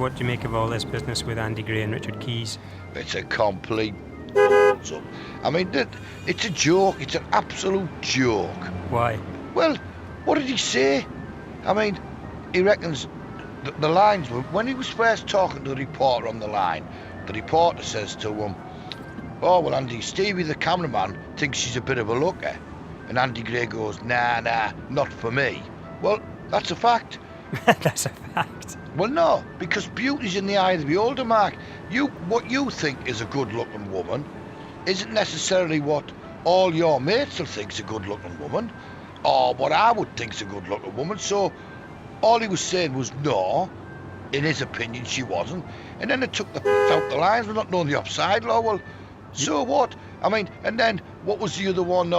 what do you make of all this business with Andy Gray and Richard Keys? It's a complete... I mean, it's a joke. It's an absolute joke. Why? Well, what did he say? I mean, he reckons the lines were... When he was first talking to the reporter on the line, the reporter says to him, "Oh, well, Andy, Stevie, the cameraman, thinks she's a bit of a looker." And Andy Gray goes, nah, not for me. Well, that's a fact. That's a fact. Well, no, because beauty's in the eye of the beholder, Mark. What you think is a good-looking woman isn't necessarily what all your mates will think's a good-looking woman, or what I would think's a good-looking woman. So all he was saying was no, in his opinion, she wasn't. And then it took the out the lines. We're not knowing the offside law. Well, so what? I mean, and then what was the other one,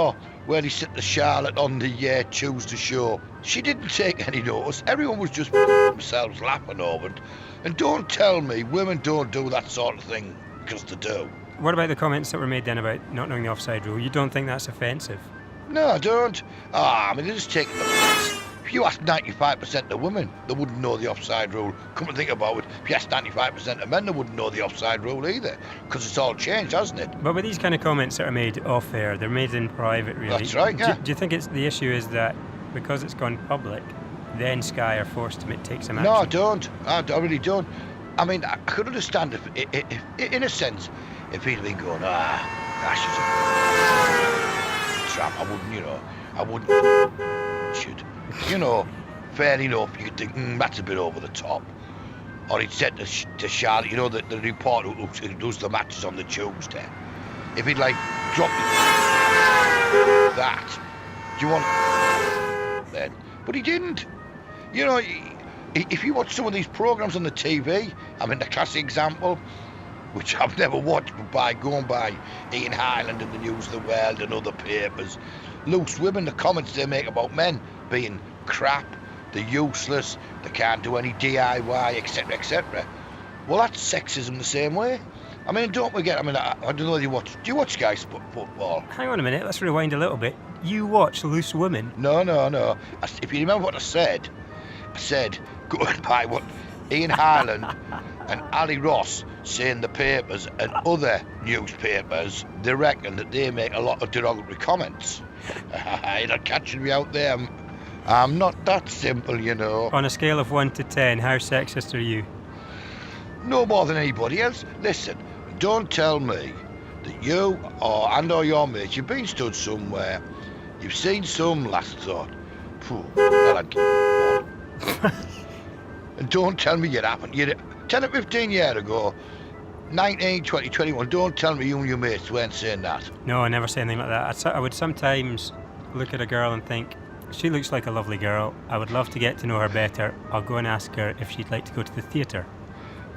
where he said to Charlotte on the Tuesday show? She didn't take any notice. Everyone was just themselves laughing over it. And don't tell me women don't do that sort of thing, because they do. What about the comments that were made then about not knowing the offside rule? You don't think that's offensive? No, I don't. I mean, they're just taking the piss. If you ask 95% of women, they wouldn't know the offside rule. Come to think about it, if you ask 95% of men, they wouldn't know the offside rule either, because it's all changed, hasn't it? But with these kind of comments that are made off air, they're made in private, really. That's right, yeah. Do you think the issue is that because it's gone public, then Sky are forced to take some action? No, I don't. I really don't. I mean, I could understand if in a sense, if he'd been going, she's a tramp, I wouldn't, should. Fair enough, you could think, that's a bit over the top. Or he'd said to Charlotte, the reporter who does the matches on the Tuesday, if he'd dropped that, do you want then? But he didn't. If you watch some of these programmes on the TV, I mean, the classic example, which I've never watched, but going by Ian Highland and the News of the World and other papers, loose women, the comments they make about men being crap, they're useless, they can't do any DIY, etc., etc. Well, that's sexism the same way. I mean, don't forget, I don't know if do you watch Sky football? Hang on a minute, let's rewind a little bit. You watch Loose Women? No. If you remember what I said, going by what Ian Highland and Ali Ross say in the papers and other newspapers, they reckon that they make a lot of derogatory comments. You're not catching me out there. I'm not that simple, On a scale of 1 to 10, how sexist are you? No more than anybody else. Listen, don't tell me that you or your mates, you've been stood somewhere, you've seen some lass thought, well, I'd give one. And don't tell me it happened. 10 or 15 years ago, 19, 20, 21, don't tell me you and your mates weren't saying that. No, I never say anything like that. I would sometimes look at a girl and think, she looks like a lovely girl. I would love to get to know her better. I'll go and ask her if she'd like to go to the theatre.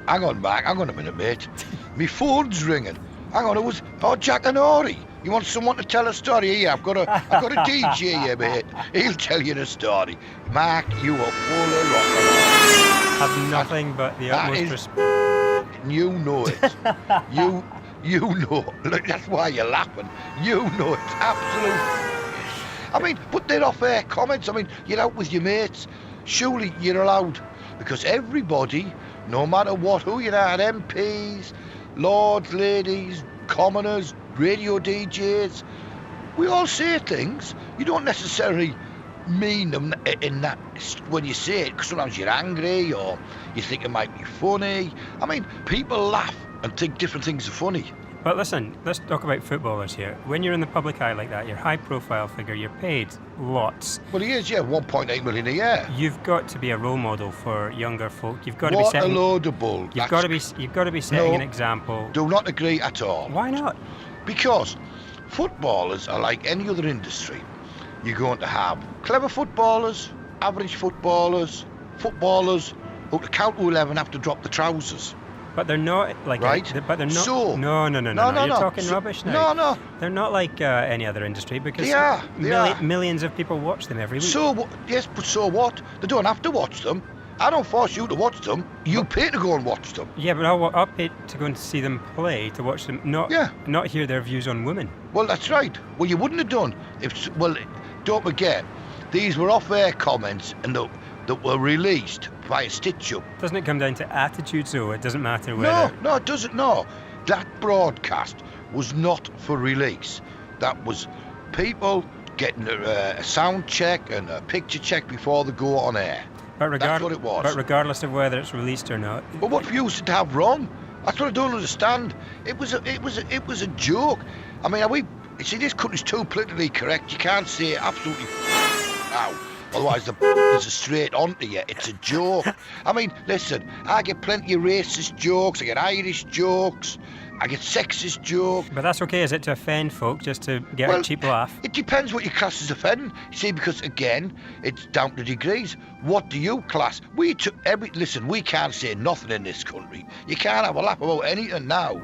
Hang on, Mark. Hang on a minute, mate. Me phone's ringing. Hang on, it was Jack and Ori. You want someone to tell a story? Here, I've got a DJ here, mate. He'll tell you the story. Mark, you are full of rock and roll. Have nothing but the utmost respect. You know it. You know. Look, that's why you're laughing. You know it's absolute. I mean, but they're off-air comments. I mean, you're out with your mates. Surely you're allowed, because everybody, no matter who you are, MPs, lords, ladies, commoners, radio DJs, we all say things. You don't necessarily mean them in that when you say it, because sometimes you're angry or you think it might be funny. I mean, people laugh and think different things are funny. But listen, let's talk about footballers here. When you're in the public eye like that, you're a high-profile figure, you're paid lots. Well, he is, yeah, 1.8 million a year. You've got to be a role model for younger folk. You've got to be What setting. a load of bull. You've got to be setting an example. Do not agree at all. Why not? Because footballers are like any other industry. You're going to have clever footballers, average footballers who to count to 11 have to drop the trousers. But they're not like right. But they're not. So, no. You're talking rubbish now. No. They're not like any other industry because they are. Millions of people watch them every week. So yes, but so what? They don't have to watch them. I don't force you to watch them. You pay to go and watch them. Yeah, but I'll pay to go and see them play, to watch them, not hear their views on women. Well, that's right. Well, you wouldn't have done don't forget, these were off-air comments, and that were released by a stitch-up. Doesn't it come down to attitudes, though? It doesn't matter whether... No, it doesn't, no. That broadcast was not for release. That was people getting a sound check and a picture check before they go on air. That's what it was. But regardless of whether it's released or not... But what views did it have wrong? That's what I don't understand. It was a joke. I mean, you see, this country's too politically correct. You can't say absolutely now. Otherwise, there's a straight onto you. It's a joke. I mean, listen, I get plenty of racist jokes. I get Irish jokes. I get sexist jokes. But that's okay, is it, to offend folk just to get a cheap laugh? It depends what your class is offending. You see, because, again, it's down to degrees. What do you class? Listen, we can't say nothing in this country. You can't have a laugh about anything now.